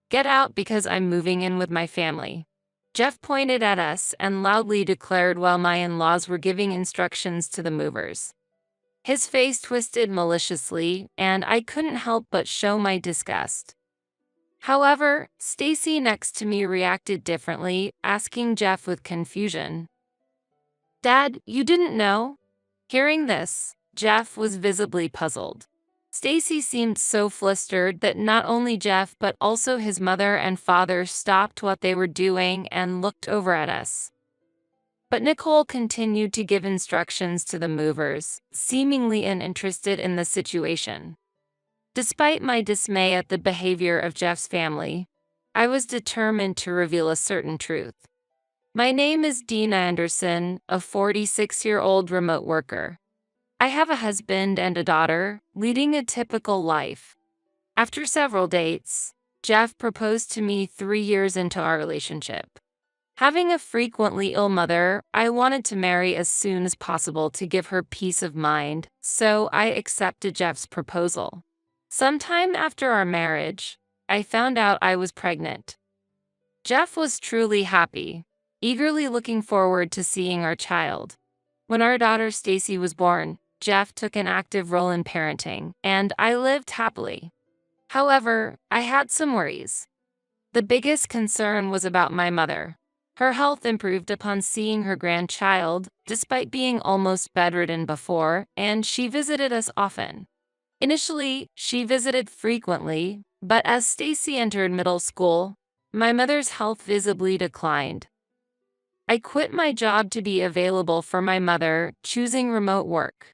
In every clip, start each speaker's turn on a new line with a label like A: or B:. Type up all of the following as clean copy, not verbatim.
A: Get out because I'm moving in with my family. Jeff pointed at us and loudly declared while my in-laws were giving instructions to the movers. His face twisted maliciously, and I couldn't help but show my disgust. However, Stacy next to me reacted differently, asking Jeff with confusion, "Dad, you didn't know?" Hearing this, Jeff was visibly puzzled. Stacy seemed so flustered that not only Jeff but also his mother and father stopped what they were doing and looked over at us. But Nicole continued to give instructions to the movers, seemingly uninterested in the situation. Despite my dismay at the behavior of Jeff's family, I was determined to reveal a certain truth. My name is Dina Anderson, a 46-year-old remote worker. I have a husband and a daughter, leading a typical life. After several dates, Jeff proposed to me 3 years into our relationship. Having a frequently ill mother, I wanted to marry as soon as possible to give her peace of mind, so I accepted Jeff's proposal. Sometime after our marriage, I found out I was pregnant. Jeff was truly happy, eagerly looking forward to seeing our child. When our daughter Stacy was born, Jeff took an active role in parenting, and I lived happily. However, I had some worries. The biggest concern was about my mother. Her health improved upon seeing her grandchild, despite being almost bedridden before, and she visited us often. Initially, she visited frequently, but as Stacy entered middle school, my mother's health visibly declined. I quit my job to be available for my mother, choosing remote work.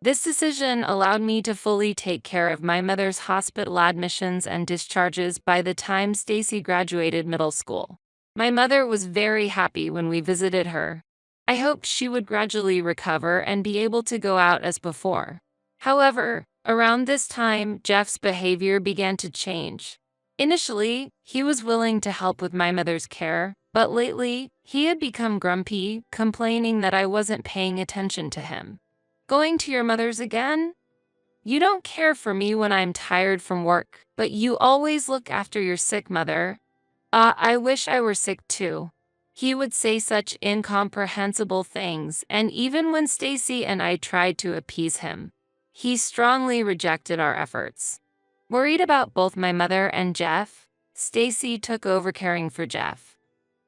A: This decision allowed me to fully take care of my mother's hospital admissions and discharges by the time Stacy graduated middle school. My mother was very happy when we visited her. I hoped she would gradually recover and be able to go out as before. However, around this time, Jeff's behavior began to change. Initially, he was willing to help with my mother's care, but lately, he had become grumpy, complaining that I wasn't paying attention to him. "Going to your mother's again? You don't care for me when I'm tired from work, but you always look after your sick mother. I wish I were sick too." He would say such incomprehensible things, and even when Stacy and I tried to appease him, he strongly rejected our efforts. Worried about both my mother and Jeff, Stacy took over caring for Jeff.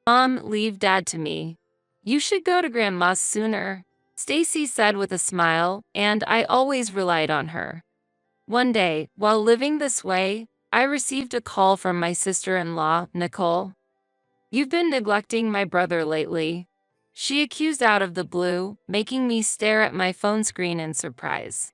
A: "Mom, leave Dad to me. You should go to Grandma's sooner," Stacy said with a smile, and I always relied on her. One day, while living this way, I received a call from my sister-in-law, Nicole. "You've been neglecting my brother lately," she accused out of the blue, making me stare at my phone screen in surprise.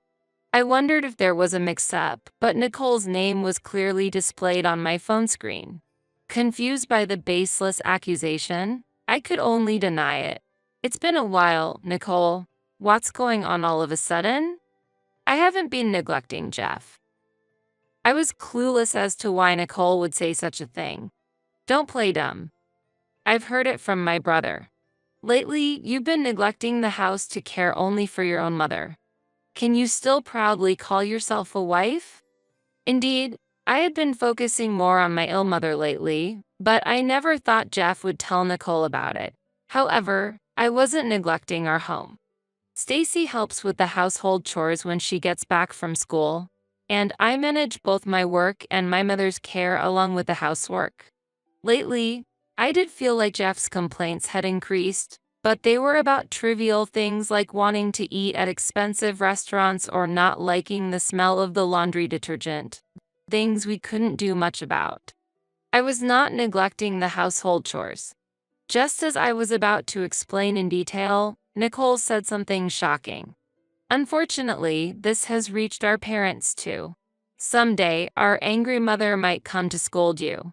A: I wondered if there was a mix-up, but Nicole's name was clearly displayed on my phone screen. Confused by the baseless accusation, I could only deny it. "It's been a while, Nicole. What's going on all of a sudden?" "I haven't been neglecting Jeff." I was clueless as to why Nicole would say such a thing. "Don't play dumb. I've heard it from my brother. Lately, you've been neglecting the house to care only for your own mother. Can you still proudly call yourself a wife?" Indeed, I had been focusing more on my ill mother lately, but I never thought Jeff would tell Nicole about it. However, I wasn't neglecting our home. Stacy helps with the household chores when she gets back from school, and I manage both my work and my mother's care along with the housework. Lately, I did feel like Jeff's complaints had increased, but they were about trivial things like wanting to eat at expensive restaurants or not liking the smell of the laundry detergent, things we couldn't do much about. I was not neglecting the household chores. Just as I was about to explain in detail, Nicole said something shocking. "Unfortunately, this has reached our parents too. Someday, our angry mother might come to scold you."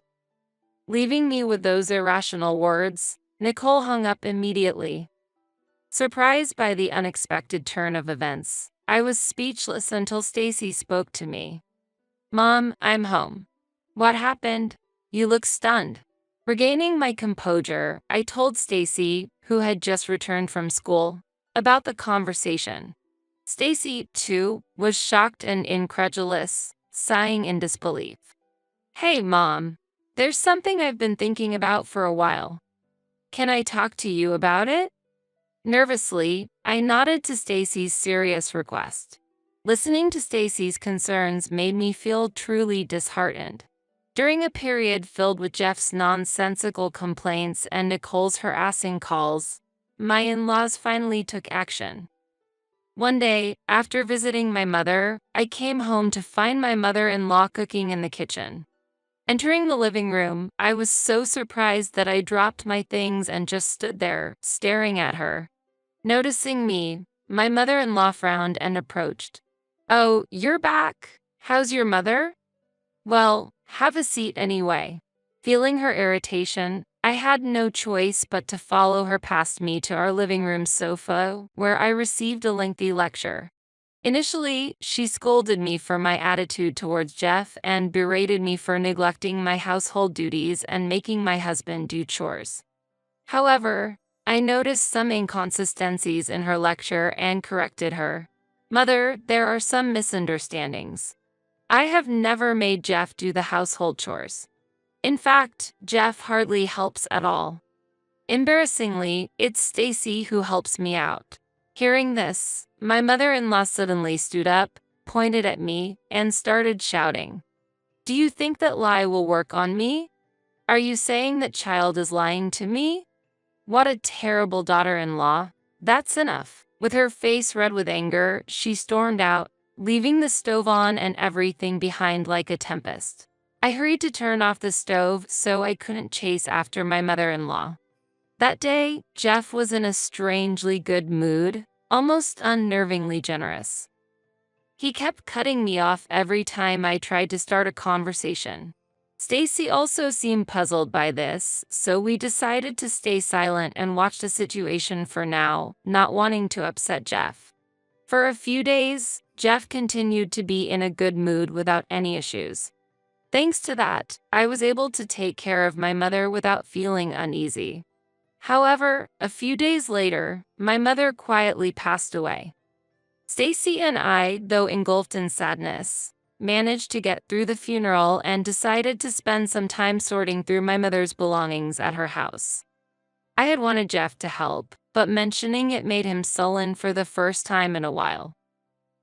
A: Leaving me with those irrational words, Nicole hung up immediately. Surprised by the unexpected turn of events, I was speechless until Stacy spoke to me. "Mom, I'm home." "What happened? You look stunned." Regaining my composure, I told Stacy, who had just returned from school, about the conversation. Stacy, too, was shocked and incredulous, sighing in disbelief. "Hey, Mom. There's something I've been thinking about for a while. Can I talk to you about it? Nervously, I nodded to Stacy's serious request. Listening to Stacy's concerns made me feel truly disheartened. During a period filled with Jeff's nonsensical complaints and Nicole's harassing calls, my in-laws finally took action. One day, after visiting my mother, I came home to find my mother-in-law cooking in the kitchen. Entering the living room, I was so surprised that I dropped my things and just stood there, staring at her. Noticing me, my mother-in-law frowned and approached. "Oh, you're back. How's your mother?" "Well, have a seat anyway." Feeling her irritation, I had no choice but to follow her past me to our living room sofa, where I received a lengthy lecture. Initially, she scolded me for my attitude towards Jeff and berated me for neglecting my household duties and making my husband do chores. However, I noticed some inconsistencies in her lecture and corrected her. "Mother, there are some misunderstandings. I have never made Jeff do the household chores. In fact, Jeff hardly helps at all. Embarrassingly, it's Stacy who helps me out." Hearing this, my mother-in-law suddenly stood up, pointed at me, and started shouting. "Do you think that lie will work on me? Are you saying that child is lying to me? What a terrible daughter-in-law. That's enough." With her face red with anger, she stormed out, leaving the stove on and everything behind like a tempest. I hurried to turn off the stove so I couldn't chase after my mother-in-law. That day, Jeff was in a strangely good mood, almost unnervingly generous. He kept cutting me off every time I tried to start a conversation. Stacy also seemed puzzled by this, so we decided to stay silent and watch the situation for now, not wanting to upset Jeff. For a few days, Jeff continued to be in a good mood without any issues. Thanks to that, I was able to take care of my mother without feeling uneasy. However, a few days later, my mother quietly passed away. Stacy and I, though engulfed in sadness, managed to get through the funeral and decided to spend some time sorting through my mother's belongings at her house. I had wanted Jeff to help, but mentioning it made him sullen for the first time in a while.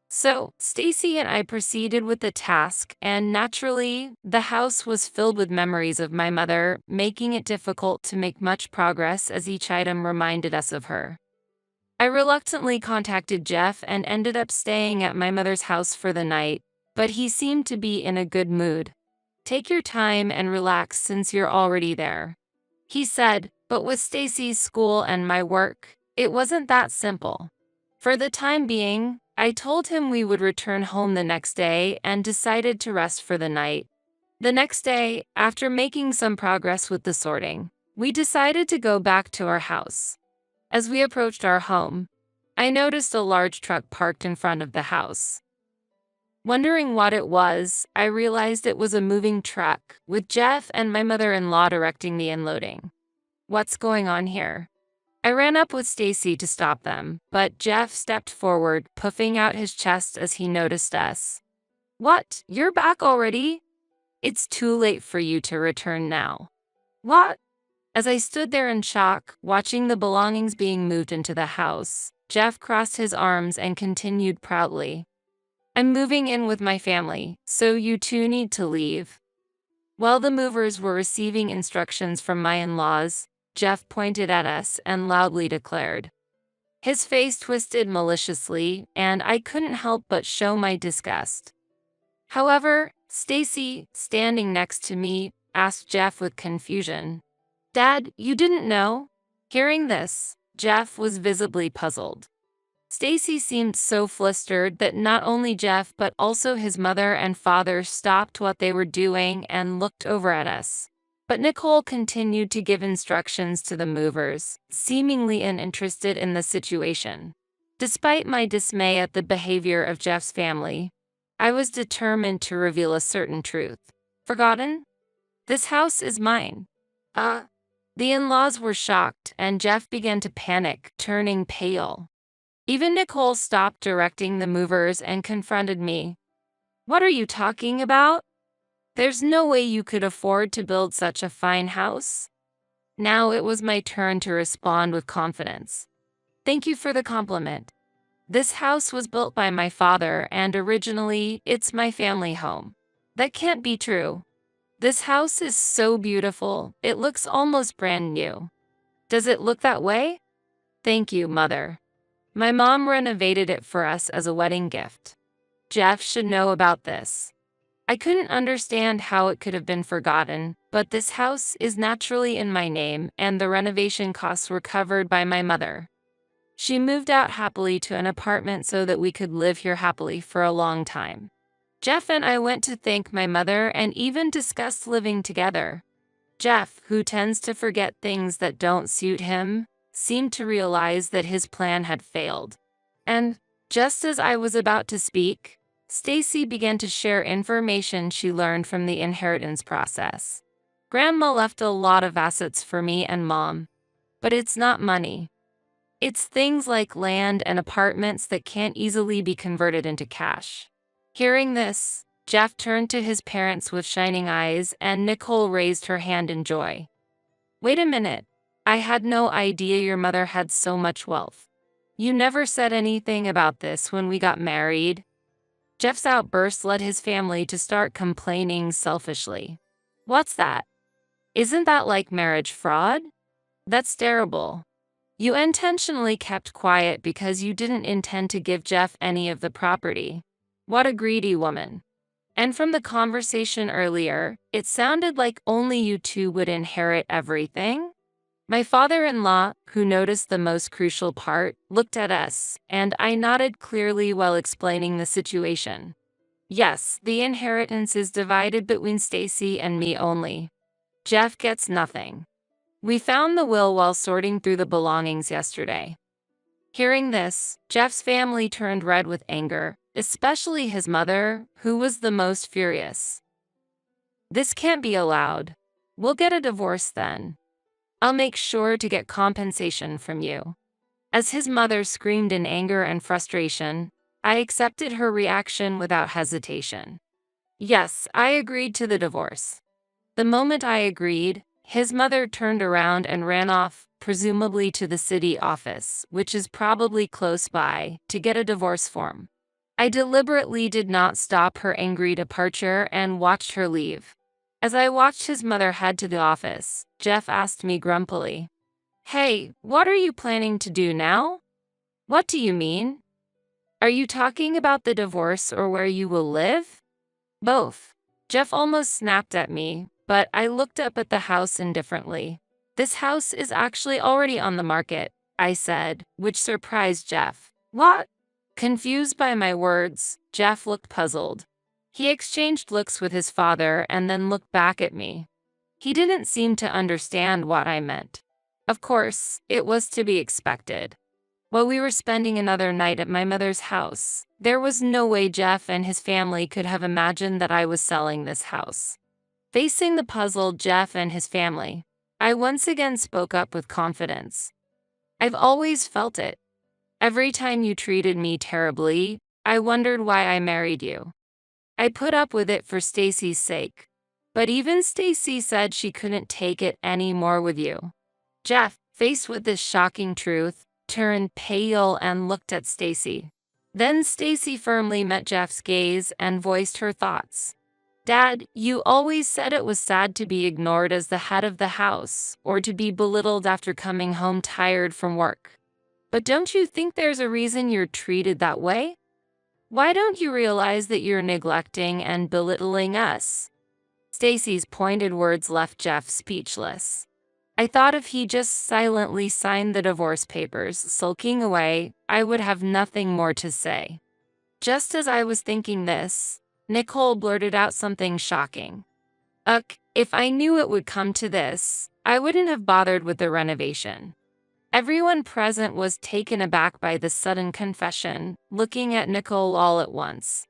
A: So, Stacy and I proceeded with the task, and naturally, the house was filled with memories of my mother, making it difficult to make much progress as each item reminded us of her. I reluctantly contacted Jeff and ended up staying at my mother's house for the night, but he seemed to be in a good mood. "Take your time and relax since you're already there," he said, but with Stacy's school and my work, it wasn't that simple. For the time being, I told him we would return home the next day and decided to rest for the night. The next day, after making some progress with the sorting, we decided to go back to our house. As we approached our home, I noticed a large truck parked in front of the house. Wondering what it was, I realized it was a moving truck, with Jeff and my mother-in-law directing the unloading. "What's going on here?" I ran up with Stacy to stop them, but Jeff stepped forward, puffing out his chest as he noticed us. "What, you're back already? It's too late for you to return now." "What?" As I stood there in shock, watching the belongings being moved into the house, Jeff crossed his arms and continued proudly. "I'm moving in with my family, so you two need to leave." While the movers were receiving instructions from my in-laws, Jeff pointed at us and loudly declared. His face twisted maliciously, and I couldn't help but show my disgust. However, Stacy, standing next to me, asked Jeff with confusion, "Dad, you didn't know?" Hearing this, Jeff was visibly puzzled. Stacy seemed so flustered that not only Jeff but also his mother and father stopped what they were doing and looked over at us. But Nicole continued to give instructions to the movers, seemingly uninterested in the situation. Despite my dismay at the behavior of Jeff's family, I was determined to reveal a certain truth. "Forgotten? This house is mine." The in-laws were shocked, and Jeff began to panic, turning pale. Even Nicole stopped directing the movers and confronted me. "What are you talking about? There's no way you could afford to build such a fine house. Now it was my turn to respond with confidence. Thank you for the compliment. This house was built by my father, and originally, it's my family home. That can't be true. This house is so beautiful, it looks almost brand new. Does it look that way? Thank you, Mother. My mom renovated it for us as a wedding gift. Jeff should know about this. I couldn't understand how it could have been forgotten, but this house is naturally in my name, and the renovation costs were covered by my mother. She moved out happily to an apartment so that we could live here happily for a long time. Jeff and I went to thank my mother and even discussed living together. Jeff, who tends to forget things that don't suit him, seemed to realize that his plan had failed. And, just as I was about to speak, Stacy began to share information she learned from the inheritance process. Grandma left a lot of assets for me and Mom. But it's not money. It's things like land and apartments that can't easily be converted into cash. Hearing this, Jeff turned to his parents with shining eyes, and Nicole raised her hand in joy. Wait a minute. I had no idea your mother had so much wealth. You never said anything about this when we got married. Jeff's outburst led his family to start complaining selfishly. What's that? Isn't that like marriage fraud? That's terrible. You intentionally kept quiet because you didn't intend to give Jeff any of the property. What a greedy woman. And from the conversation earlier, it sounded like only you two would inherit everything? My father-in-law, who noticed the most crucial part, looked at us, and I nodded clearly while explaining the situation. Yes, the inheritance is divided between Stacy and me only. Jeff gets nothing. We found the will while sorting through the belongings yesterday. Hearing this, Jeff's family turned red with anger, especially his mother, who was the most furious. This can't be allowed. We'll get a divorce then. I'll make sure to get compensation from you. As his mother screamed in anger and frustration, I accepted her reaction without hesitation. Yes, I agreed to the divorce. The moment I agreed, his mother turned around and ran off, presumably to the city office, which is probably close by, to get a divorce form. I deliberately did not stop her angry departure and watched her leave. As I watched his mother head to the office, Jeff asked me grumpily, "Hey, what are you planning to do now?" "What do you mean? Are you talking about the divorce or where you will live?" "Both." Jeff almost snapped at me, but I looked up at the house indifferently. "This house is actually already on the market," I said, which surprised Jeff. "What?" Confused by my words, Jeff looked puzzled. He exchanged looks with his father and then looked back at me. He didn't seem to understand what I meant. Of course, it was to be expected. While we were spending another night at my mother's house, there was no way Jeff and his family could have imagined that I was selling this house. Facing the puzzled Jeff and his family, I once again spoke up with confidence. "I've always felt it. Every time you treated me terribly, I wondered why I married you. I put up with it for Stacy's sake. But even Stacy said she couldn't take it anymore with you." Jeff, faced with this shocking truth, turned pale and looked at Stacy. Then Stacy firmly met Jeff's gaze and voiced her thoughts. "Dad, you always said it was sad to be ignored as the head of the house, or to be belittled after coming home tired from work. But don't you think there's a reason you're treated that way? Why don't you realize that you're neglecting and belittling us?" Stacy's pointed words left Jeff speechless. I thought if he just silently signed the divorce papers, sulking away, I would have nothing more to say. Just as I was thinking this, Nicole blurted out something shocking. If I knew it would come to this, I wouldn't have bothered with the renovation." Everyone present was taken aback by the sudden confession, looking at Nicole all at once.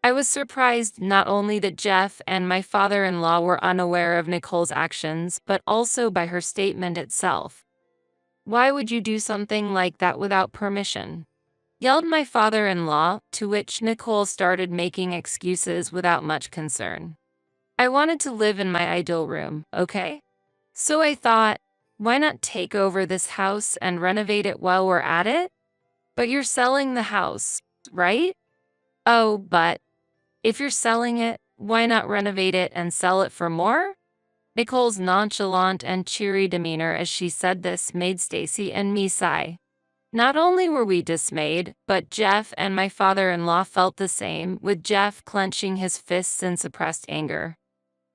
A: I was surprised not only that Jeff and my father-in-law were unaware of Nicole's actions, but also by her statement itself. "Why would you do something like that without permission?" yelled my father-in-law, to which Nicole started making excuses without much concern. I wanted to live in my ideal room, okay? So I thought, why not take over this house and renovate it while we're at it? But you're selling the house, right? Oh, but if you're selling it, why not renovate it and sell it for more? Nicole's nonchalant and cheery demeanor as she said this made Stacy and me sigh. Not only were we dismayed, but Jeff and my father-in-law felt the same, with Jeff clenching his fists in suppressed anger.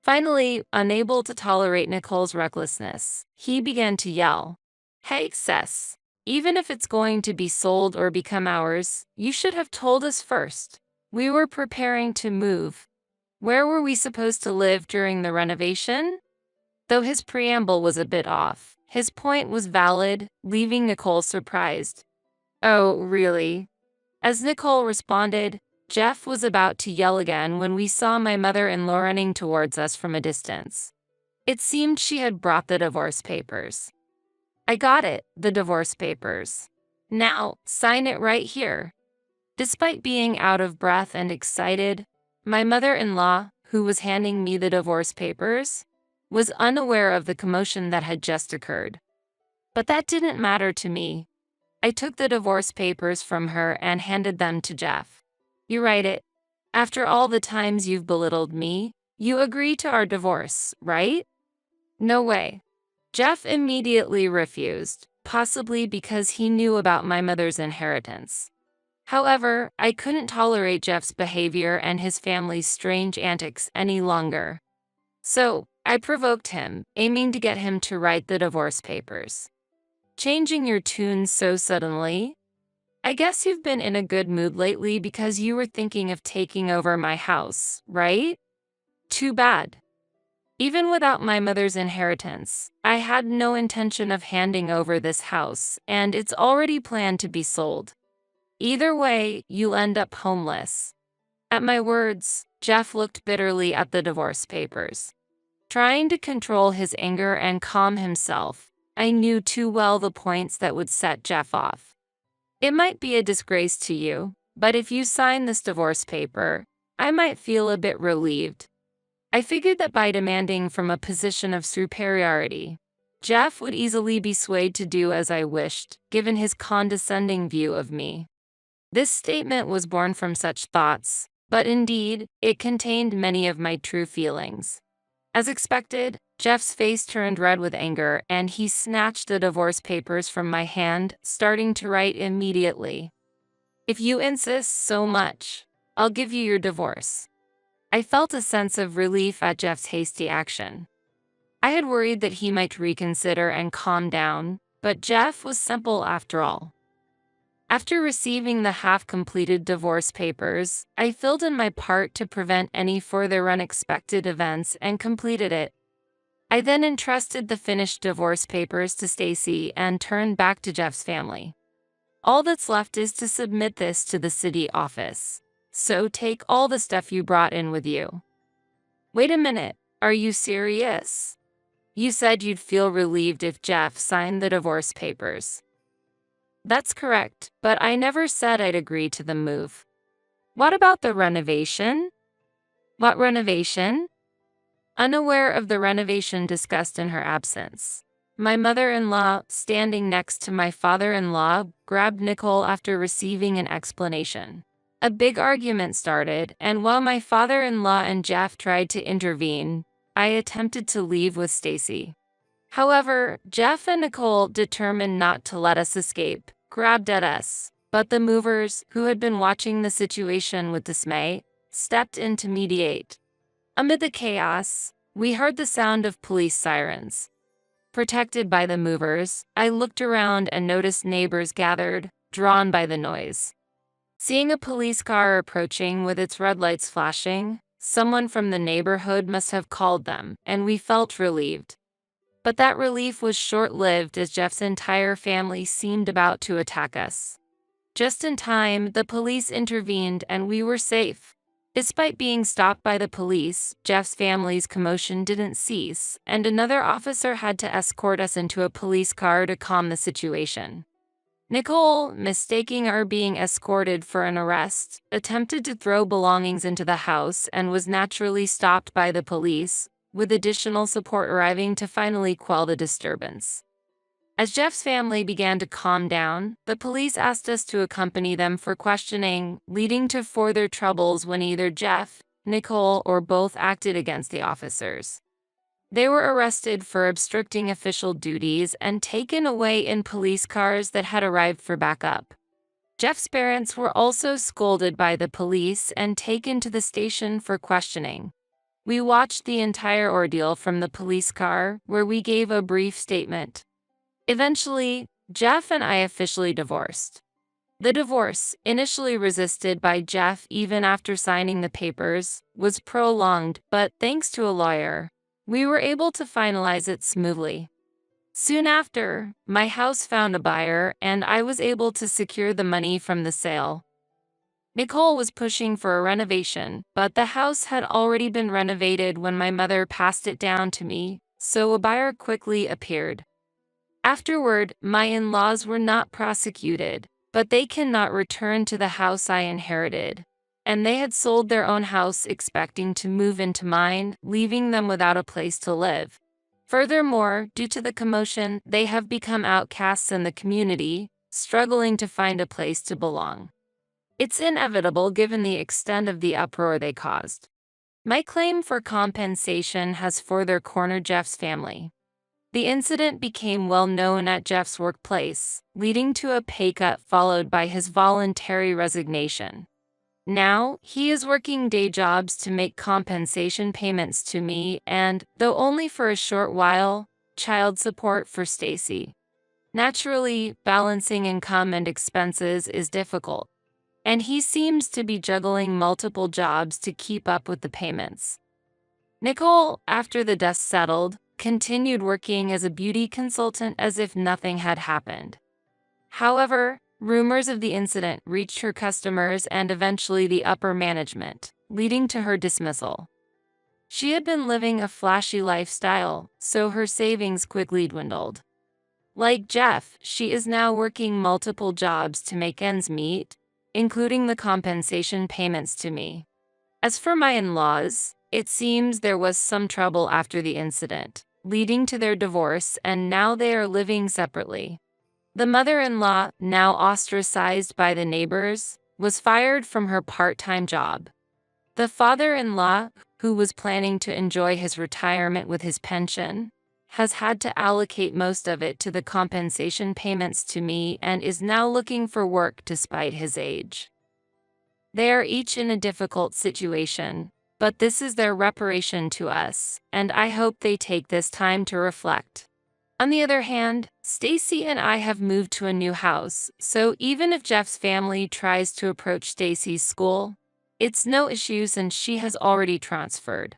A: Finally, unable to tolerate Nicole's recklessness, he began to yell, "Hey, Cess, even if it's going to be sold or become ours, you should have told us first. We were preparing to move. Where were we supposed to live during the renovation?" Though his preamble was a bit off, his point was valid, leaving Nicole surprised. "Oh, really?" As Nicole responded, Jeff was about to yell again when we saw my mother-in-law running towards us from a distance. It seemed she had brought the divorce papers. "I got it, the divorce papers. Now, sign it right here." Despite being out of breath and excited, my mother-in-law, who was handing me the divorce papers, was unaware of the commotion that had just occurred. But that didn't matter to me. I took the divorce papers from her and handed them to Jeff. "You write it. After all the times you've belittled me, you agree to our divorce, right?" "No way." Jeff immediately refused, possibly because he knew about my mother's inheritance. However, I couldn't tolerate Jeff's behavior and his family's strange antics any longer. So, I provoked him, aiming to get him to write the divorce papers. "Changing your tune so suddenly? I guess you've been in a good mood lately because you were thinking of taking over my house, right? Too bad." Even without my mother's inheritance, I had no intention of handing over this house, and it's already planned to be sold. Either way, you'll end up homeless. At my words, Jeff looked bitterly at the divorce papers. Trying to control his anger and calm himself, I knew too well the points that would set Jeff off. "It might be a disgrace to you, but if you sign this divorce paper, I might feel a bit relieved." I figured that by demanding from a position of superiority, Jeff would easily be swayed to do as I wished, given his condescending view of me. This statement was born from such thoughts, but indeed, it contained many of my true feelings. As expected, Jeff's face turned red with anger, and he snatched the divorce papers from my hand, starting to write immediately. "If you insist so much, I'll give you your divorce." I felt a sense of relief at Jeff's hasty action. I had worried that he might reconsider and calm down, but Jeff was simple after all. After receiving the half-completed divorce papers, I filled in my part to prevent any further unexpected events and completed it. I then entrusted the finished divorce papers to Stacy and turned back to Jeff's family. "All that's left is to submit this to the city office. So take all the stuff you brought in with you." "Wait a minute, are you serious? You said you'd feel relieved if Jeff signed the divorce papers." "That's correct, but I never said I'd agree to the move." "What about the renovation?" "What renovation?" Unaware of the renovation discussed in her absence, my mother-in-law, standing next to my father-in-law, grabbed Nicole after receiving an explanation. A big argument started, and while my father-in-law and Jeff tried to intervene, I attempted to leave with Stacy. However, Jeff and Nicole, determined not to let us escape, grabbed at us, but the movers, who had been watching the situation with dismay, stepped in to mediate. Amid the chaos, we heard the sound of police sirens. Protected by the movers, I looked around and noticed neighbors gathered, drawn by the noise. Seeing a police car approaching with its red lights flashing, someone from the neighborhood must have called them, and we felt relieved. But that relief was short-lived as Jeff's entire family seemed about to attack us. Just in time, the police intervened and we were safe. Despite being stopped by the police, Jeff's family's commotion didn't cease, and another officer had to escort us into a police car to calm the situation. Nicole, mistaking our being escorted for an arrest, attempted to throw belongings into the house and was naturally stopped by the police, with additional support arriving to finally quell the disturbance. As Jeff's family began to calm down, the police asked us to accompany them for questioning, leading to further troubles when either Jeff, Nicole, or both acted against the officers. They were arrested for obstructing official duties and taken away in police cars that had arrived for backup. Jeff's parents were also scolded by the police and taken to the station for questioning. We watched the entire ordeal from the police car, where we gave a brief statement. Eventually, Jeff and I officially divorced. The divorce, initially resisted by Jeff even after signing the papers, was prolonged, but thanks to a lawyer, we were able to finalize it smoothly. Soon after, my house found a buyer and I was able to secure the money from the sale. Nicole was pushing for a renovation, but the house had already been renovated when my mother passed it down to me, so a buyer quickly appeared. Afterward, my in-laws were not prosecuted, but they cannot return to the house I inherited, and they had sold their own house expecting to move into mine, leaving them without a place to live. Furthermore, due to the commotion, they have become outcasts in the community, struggling to find a place to belong. It's inevitable given the extent of the uproar they caused. My claim for compensation has further cornered Jeff's family. The incident became well known at Jeff's workplace, leading to a pay cut followed by his voluntary resignation. Now, he is working day jobs to make compensation payments to me and, though only for a short while, child support for Stacy. Naturally, balancing income and expenses is difficult, and he seems to be juggling multiple jobs to keep up with the payments. Nicole, after the dust settled, continued working as a beauty consultant as if nothing had happened. However, rumors of the incident reached her customers and eventually the upper management, leading to her dismissal. She had been living a flashy lifestyle, so her savings quickly dwindled. Like Jeff, she is now working multiple jobs to make ends meet, including the compensation payments to me. As for my in-laws, it seems there was some trouble after the incident, leading to their divorce, and now they are living separately. The mother-in-law, now ostracized by the neighbors, was fired from her part-time job. The father-in-law, who was planning to enjoy his retirement with his pension, has had to allocate most of it to the compensation payments to me and is now looking for work despite his age. They are each in a difficult situation, but this is their reparation to us, and I hope they take this time to reflect. On the other hand, Stacy and I have moved to a new house, so even if Jeff's family tries to approach Stacy's school, it's no issue since she has already transferred.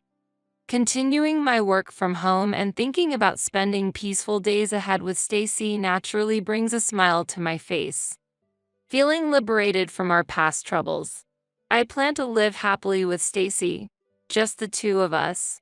A: Continuing my work from home and thinking about spending peaceful days ahead with Stacy naturally brings a smile to my face. Feeling liberated from our past troubles, I plan to live happily with Stacy, just the two of us,